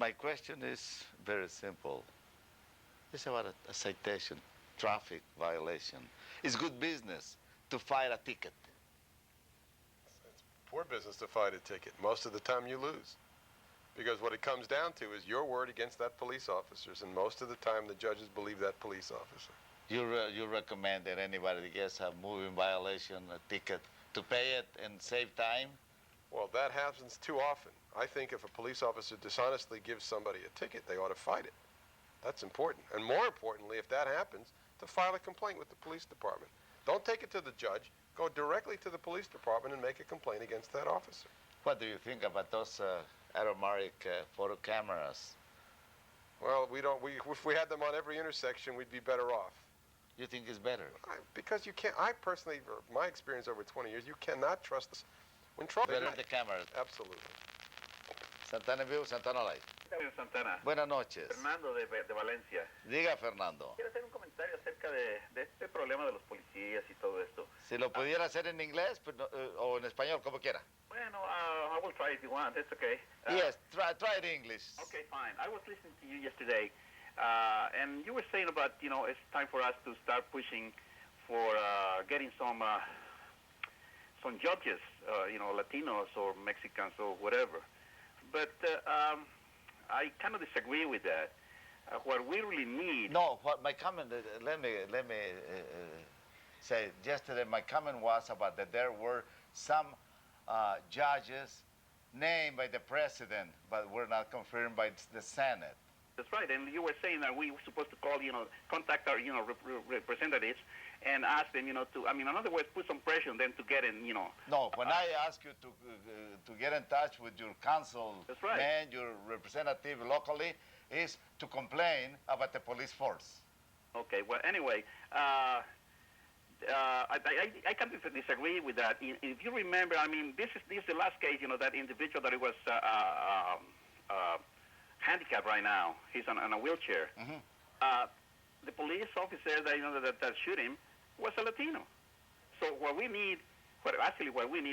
My question is very simple. It's about a citation, traffic violation. It's good business to file a ticket. It's poor business to fight a ticket. Most of the time you lose. Because what it comes down to is your word against that police officer's, and most of the time the judges believe that police officer. You recommend that anybody that gets a moving violation, a ticket, to pay it and save time? Well, that happens too often. I think if a police officer dishonestly gives somebody a ticket, they ought to fight it. That's important. And more importantly, if that happens, to file a complaint with the police department. Don't take it to the judge. Go directly to the police department and make a complaint against that officer. What do you think about those automatic photo cameras? Well, if we had them on every intersection, we'd be better off. You think it's better? Because you can't, I personally, my experience over 20 years, you cannot trust this. When trouble... Better the cameras. Absolutely. Santana en vivo, Santana live. Santana. Buenas noches. Fernando de Valencia. Diga, Fernando. Quiero hacer un comentario acerca de este problema de los policías y todo esto. Si lo pudiera hacer en inglés o en español, como quiera. Bueno, I will try if you want. It's okay. Yes, try it in English. Okay, fine. I was listening to you yesterday, and you were saying about, it's time for us to start pushing for getting some judges, Latinos or Mexicans or whatever. But I kind of disagree with that. What we really need... No, what my comment, let me say, yesterday my comment was about that there were some judges named by the president, but were not confirmed by the Senate. That's right, and you were saying that we were supposed to call, contact our, representatives and ask them, in other words, put some pressure on them to get in, No, when I ask you to get in touch with your council, that's right, man, your representative locally, is to complain about the police force. Okay, well, anyway, I can't disagree with that. If you remember, this is the last case, that individual that it was handicapped right now. He's on a wheelchair. Mm-hmm. The police officer that shoot him was a Latino. So what we need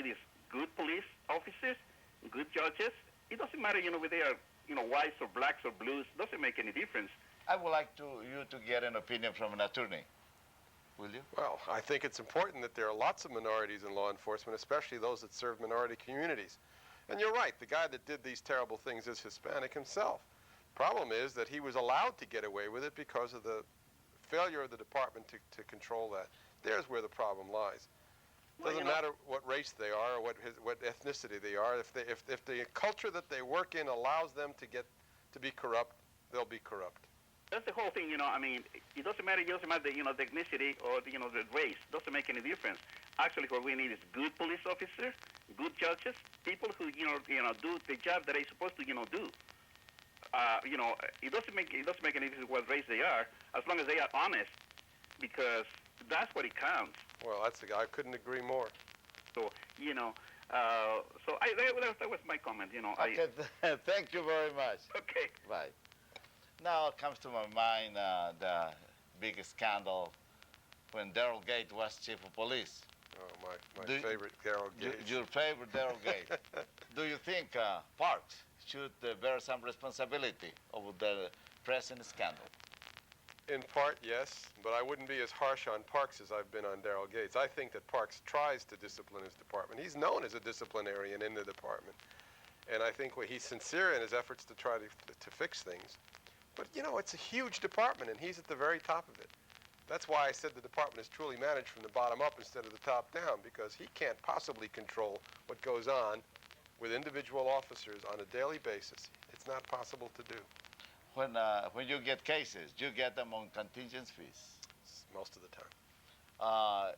is good police officers, good judges. It doesn't matter, whether they are, whites or blacks or blues. Doesn't make any difference. I would like you to get an opinion from an attorney. Will you? Well, I think it's important that there are lots of minorities in law enforcement, especially those that serve minority communities. And you're right, the guy that did these terrible things is Hispanic himself. Problem is that he was allowed to get away with it because of the failure of the department to control that. There's where the problem lies. It doesn't matter what race they are or what ethnicity they are. If the culture that they work in allows them to be corrupt, they'll be corrupt. That's the whole thing, it doesn't matter, the ethnicity or the race. Doesn't make any difference. Actually, what we need is good police officers, good judges, people who do the job that they're supposed to do. It doesn't make any difference what race they are, as long as they are honest, because that's what it counts. Well, I couldn't agree more. So that was my comment. Okay, thank you very much. Okay. Bye. Now it comes to my mind the biggest scandal when Daryl Gate was chief of police. Oh, my favorite Daryl Gate. Your favorite Daryl Gate. Do you think Parks should bear some responsibility over the present scandal? In part, yes, but I wouldn't be as harsh on Parks as I've been on Daryl Gates. I think that Parks tries to discipline his department. He's known as a disciplinarian in the department. And I think he's sincere in his efforts to try to fix things. But, it's a huge department, and he's at the very top of it. That's why I said the department is truly managed from the bottom up instead of the top down, because he can't possibly control what goes on with individual officers on a daily basis. It's not possible to do. When you get cases, you get them on contingent fees? Most of the time.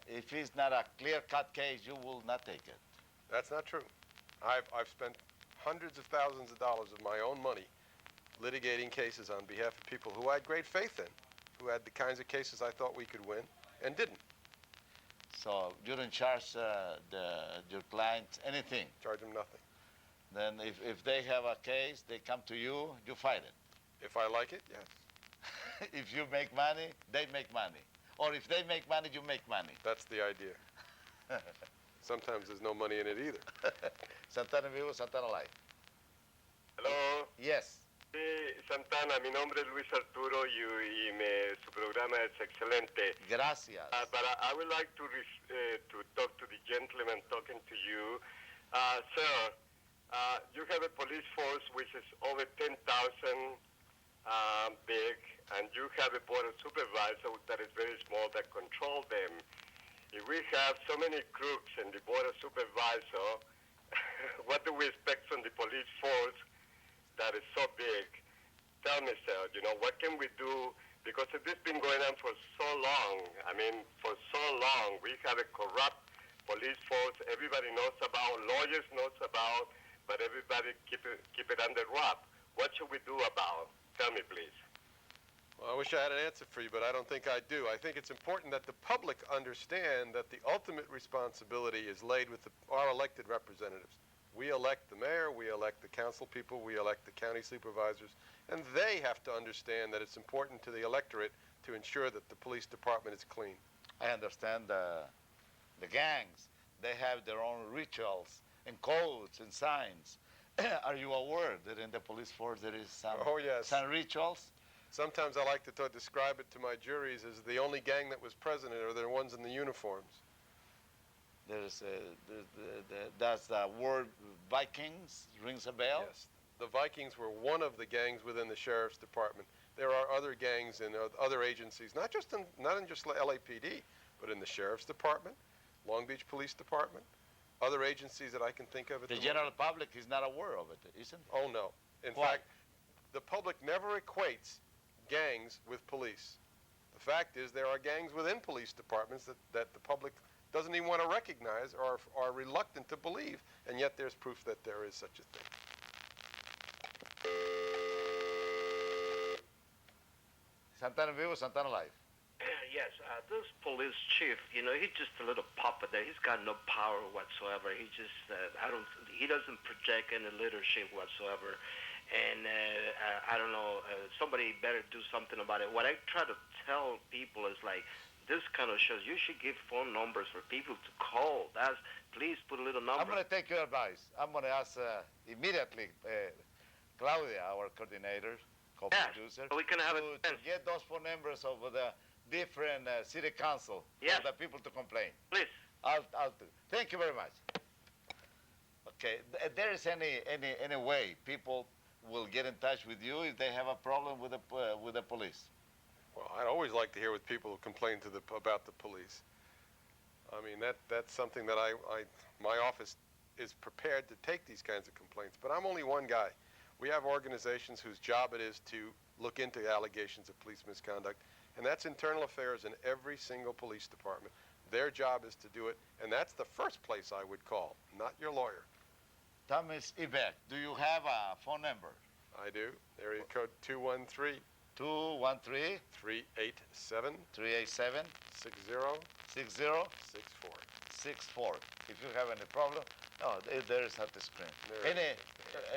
If it's not a clear-cut case, you will not take it. That's not true. I've spent hundreds of thousands of dollars of my own money litigating cases on behalf of people who I had great faith in, who had the kinds of cases I thought we could win and didn't. So you don't charge your clients anything? Charge them nothing. Then if they have a case, they come to you, you fight it? If I like it, yes. If you make money, they make money. Or if they make money, you make money. That's the idea. Sometimes there's no money in it either. Santana en vivo, Santana live. Hello? Yes. Sí, Santana, mi nombre es Luis Arturo su programa es excelente. Gracias. But I would like to talk to the gentleman talking to you. Sir, you have a police force which is over 10,000 big, and you have a board of supervisors that is very small that control them. If we have so many crooks in the board of supervisors, what do we expect from the police force that is so big? Tell me, sir, what can we do? Because this has been going on for so long. I mean, for so long, we have a corrupt police force. Everybody knows about, lawyers knows about, but everybody keep it under wrap. What should we do about? Tell me, please. Well, I wish I had an answer for you, but I don't think I do. I think it's important that the public understand that the ultimate responsibility is laid with our elected representatives. We elect the mayor, we elect the council people, we elect the county supervisors, and they have to understand that it's important to the electorate to ensure that the police department is clean. I understand the gangs, they have their own rituals and codes and signs. Are you aware that in the police force there is some rituals? Sometimes I like to describe it to my juries as the only gang that was present are the ones in the uniforms. Does the word Vikings rings a bell? Yes. The Vikings were one of the gangs within the sheriff's department. There are other gangs in other agencies, not in just LAPD, but in the sheriff's department, Long Beach Police Department, other agencies that I can think of. The general public is not aware of it, isn't it? Oh, no. In fact, the public never equates gangs with police. The fact is there are gangs within police departments that the public doesn't even want to recognize or are reluctant to believe, and yet there's proof that there is such a thing. Santana en Vivo, Santana Live. Yes, this police chief, he's just a little puppet there. He's got no power whatsoever. He just, he doesn't project any leadership whatsoever. And I don't know, somebody better do something about it. What I try to tell people is like, this kind of shows you should give phone numbers for people to call. Please put a little number. I'm going to take your advice. I'm going to ask immediately Claudia, our coordinator, co-producer, so we can have to get those phone numbers of the different city council for the people to complain. Please. I'll do. Thank you very much. Okay, there is any way people will get in touch with you if they have a problem with the police? Well, I'd always like to hear what people complain about the police. I mean, that's something that my office is prepared to take these kinds of complaints. But I'm only one guy. We have organizations whose job it is to look into allegations of police misconduct, and that's internal affairs in every single police department. Their job is to do it, and that's the first place I would call, not your lawyer. Thomas Beck, do you have a phone number? I do. Area code 213. 213 387 387 60 60 64. 64. If you have any problem, there is at the screen. Any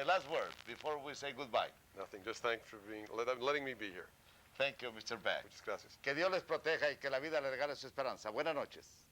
last word before we say goodbye? Nothing. Just thanks for letting me be here. Thank you, Mr. Beck. Muchas gracias. Que Dios les proteja y que la vida le regale su esperanza. Buenas noches.